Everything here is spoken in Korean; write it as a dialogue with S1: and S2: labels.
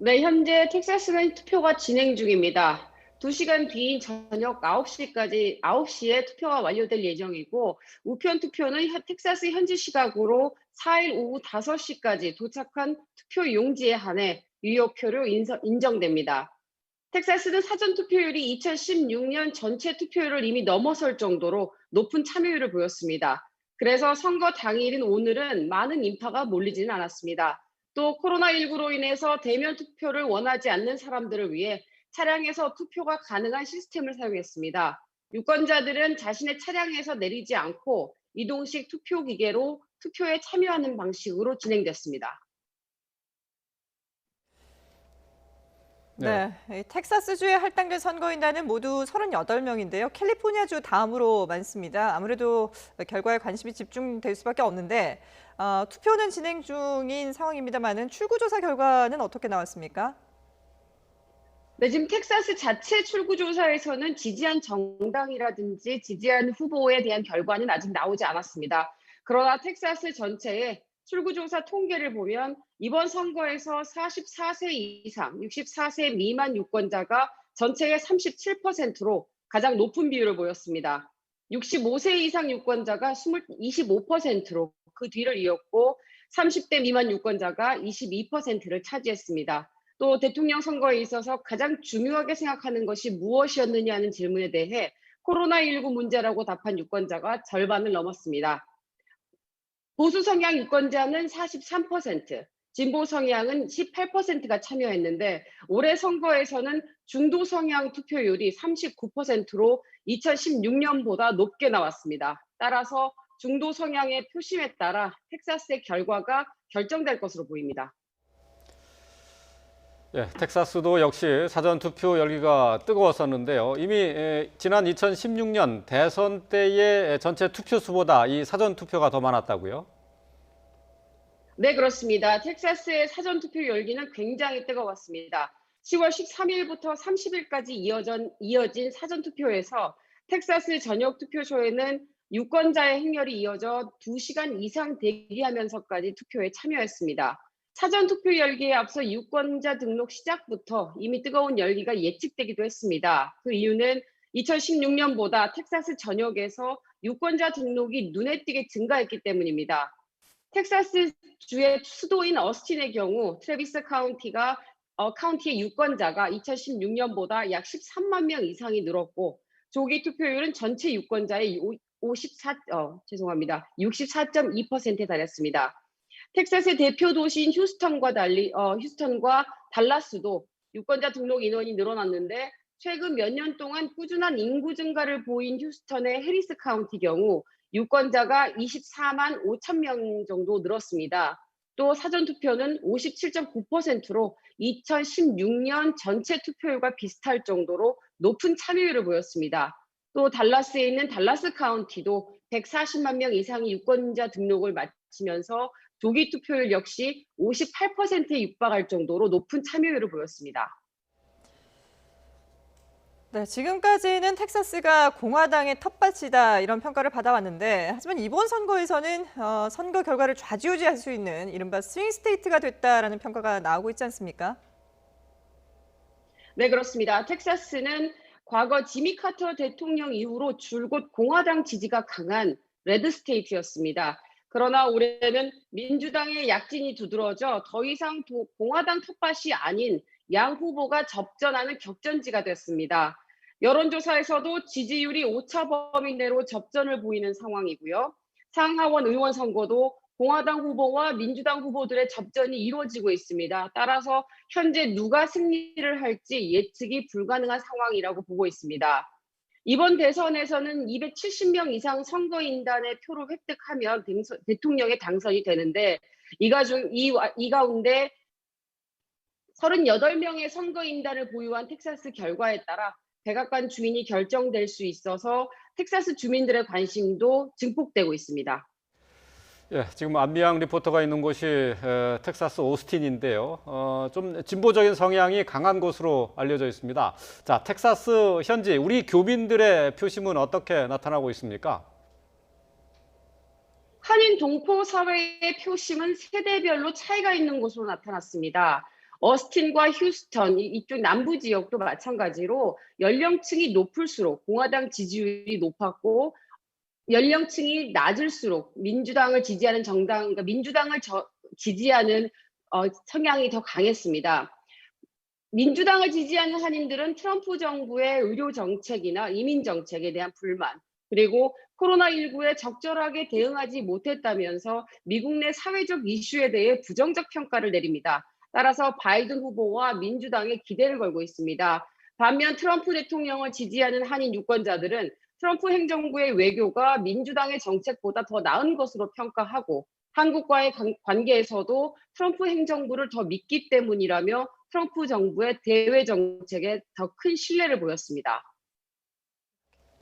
S1: 네, 현재 텍사스는 투표가 진행 중입니다. 2시간 뒤인 저녁 9시에 투표가 완료될 예정이고, 우편 투표는 텍사스 현지 시각으로 4일 오후 5시까지 도착한 투표 용지에 한해 유효표로 인정됩니다. 텍사스는 사전 투표율이 2016년 전체 투표율을 이미 넘어설 정도로 높은 참여율을 보였습니다. 그래서 선거 당일인 오늘은 많은 인파가 몰리지는 않았습니다. 또 코로나19로 인해서 대면 투표를 원하지 않는 사람들을 위해 차량에서 투표가 가능한 시스템을 사용했습니다. 유권자들은 자신의 차량에서 내리지 않고 이동식 투표 기계로 투표에 참여하는 방식으로 진행됐습니다.
S2: 네.
S1: 네.
S2: 이 텍사스주의 할당된 선거인단은 모두 38명인데요. 캘리포니아주 다음으로 많습니다. 아무래도 결과에 관심이 집중될 수밖에 없는데 투표는 진행 중인 상황입니다만은 출구조사 결과는 어떻게 나왔습니까?
S1: 네, 지금 텍사스 자체 출구조사에서는 지지한 정당이라든지 지지한 후보에 대한 결과는 아직 나오지 않았습니다. 그러나 텍사스 전체의 출구조사 통계를 보면 이번 선거에서 44세 이상, 64세 미만 유권자가 전체의 37%로 가장 높은 비율을 보였습니다. 65세 이상 유권자가 25%로 그 뒤를 이었고 30대 미만 유권자가 22%를 차지했습니다. 또 대통령 선거에 있어서 가장 중요하게 생각하는 것이 무엇이었느냐는 질문에 대해 코로나19 문제라고 답한 유권자가 절반을 넘었습니다. 보수 성향 유권자는 43%, 진보 성향은 18%가 참여했는데 올해 선거에서는 중도 성향 투표율이 39%로 2016년보다 높게 나왔습니다. 따라서 중도 성향의 표심에 따라 텍사스의 결과가 결정될 것으로 보입니다.
S3: 예, 텍사스도 역시 사전투표 열기가 뜨거웠었는데요. 이미 지난 2016년 대선 때의 전체 투표수보다 이 사전투표가 더 많았다고요?
S1: 네, 그렇습니다. 텍사스의 사전투표 열기는 굉장히 뜨거웠습니다. 10월 13일부터 30일까지 이어진 사전투표에서 텍사스 전역 투표소에는 유권자의 행렬이 이어져 2시간 이상 대기하면서까지 투표에 참여했습니다. 사전투표 열기에 앞서 유권자 등록 시작부터 이미 뜨거운 열기가 예측되기도 했습니다. 그 이유는 2016년보다 텍사스 전역에서 유권자 등록이 눈에 띄게 증가했기 때문입니다. 텍사스 주의 수도인 어스틴의 경우 트래비스 카운티의 유권자가 2016년보다 약 13만 명 이상이 늘었고 조기 투표율은 전체 유권자의 64.2%에 달했습니다. 텍사스의 대표 도시인 휴스턴과 달라스도 유권자 등록 인원이 늘어났는데 최근 몇 년 동안 꾸준한 인구 증가를 보인 휴스턴의 해리스 카운티 경우 유권자가 24만 5천 명 정도 늘었습니다. 또 사전투표는 57.9%로 2016년 전체 투표율과 비슷할 정도로 높은 참여율을 보였습니다. 또 달라스에 있는 달라스 카운티도 140만 명 이상의 유권자 등록을 마치면서 조기 투표율 역시 58%에 육박할 정도로 높은 참여율을 보였습니다.
S2: 네, 지금까지는 텍사스가 공화당의 텃밭이다 이런 평가를 받아왔는데 하지만 이번 선거에서는 선거 결과를 좌지우지할 수 있는 이른바 스윙 스테이트가 됐다라는 평가가 나오고 있지 않습니까?
S1: 네, 그렇습니다. 텍사스는 과거 지미 카터 대통령 이후로 줄곧 공화당 지지가 강한 레드 스테이트였습니다. 그러나 올해는 민주당의 약진이 두드러져 더 이상 공화당 텃밭이 아닌 양 후보가 접전하는 격전지가 됐습니다. 여론조사에서도 지지율이 오차 범위 내로 접전을 보이는 상황이고요. 상하원 의원 선거도 공화당 후보와 민주당 후보들의 접전이 이루어지고 있습니다. 따라서 현재 누가 승리를 할지 예측이 불가능한 상황이라고 보고 있습니다. 이번 대선에서는 270명 이상 선거인단의 표를 획득하면 대통령에 당선이 되는데 이 가운데 38명의 선거인단을 보유한 텍사스 결과에 따라 백악관 주인이 결정될 수 있어서 텍사스 주민들의 관심도 증폭되고 있습니다.
S3: 예, 지금 안미양 리포터가 있는 곳이 텍사스 오스틴인데요. 좀 진보적인 성향이 강한 곳으로 알려져 있습니다. 자, 텍사스 현지 우리 교민들의 표심은 어떻게 나타나고 있습니까?
S1: 한인 동포 사회의 표심은 세대별로 차이가 있는 것으로 나타났습니다. 어스틴과 휴스턴 이쪽 남부 지역도 마찬가지로 연령층이 높을수록 공화당 지지율이 높았고 연령층이 낮을수록 민주당을 지지하는 정당, 그러니까 민주당을 지지하는 성향이 더 강했습니다. 민주당을 지지하는 한인들은 트럼프 정부의 의료 정책이나 이민 정책에 대한 불만, 그리고 코로나19에 적절하게 대응하지 못했다면서 미국 내 사회적 이슈에 대해 부정적 평가를 내립니다. 따라서 바이든 후보와 민주당에 기대를 걸고 있습니다. 반면 트럼프 대통령을 지지하는 한인 유권자들은 트럼프 행정부의 외교가 민주당의 정책보다 더 나은 것으로 평가하고 한국과의 관계에서도 트럼프 행정부를 더 믿기 때문이라며 트럼프 정부의 대외 정책에 더 큰 신뢰를 보였습니다.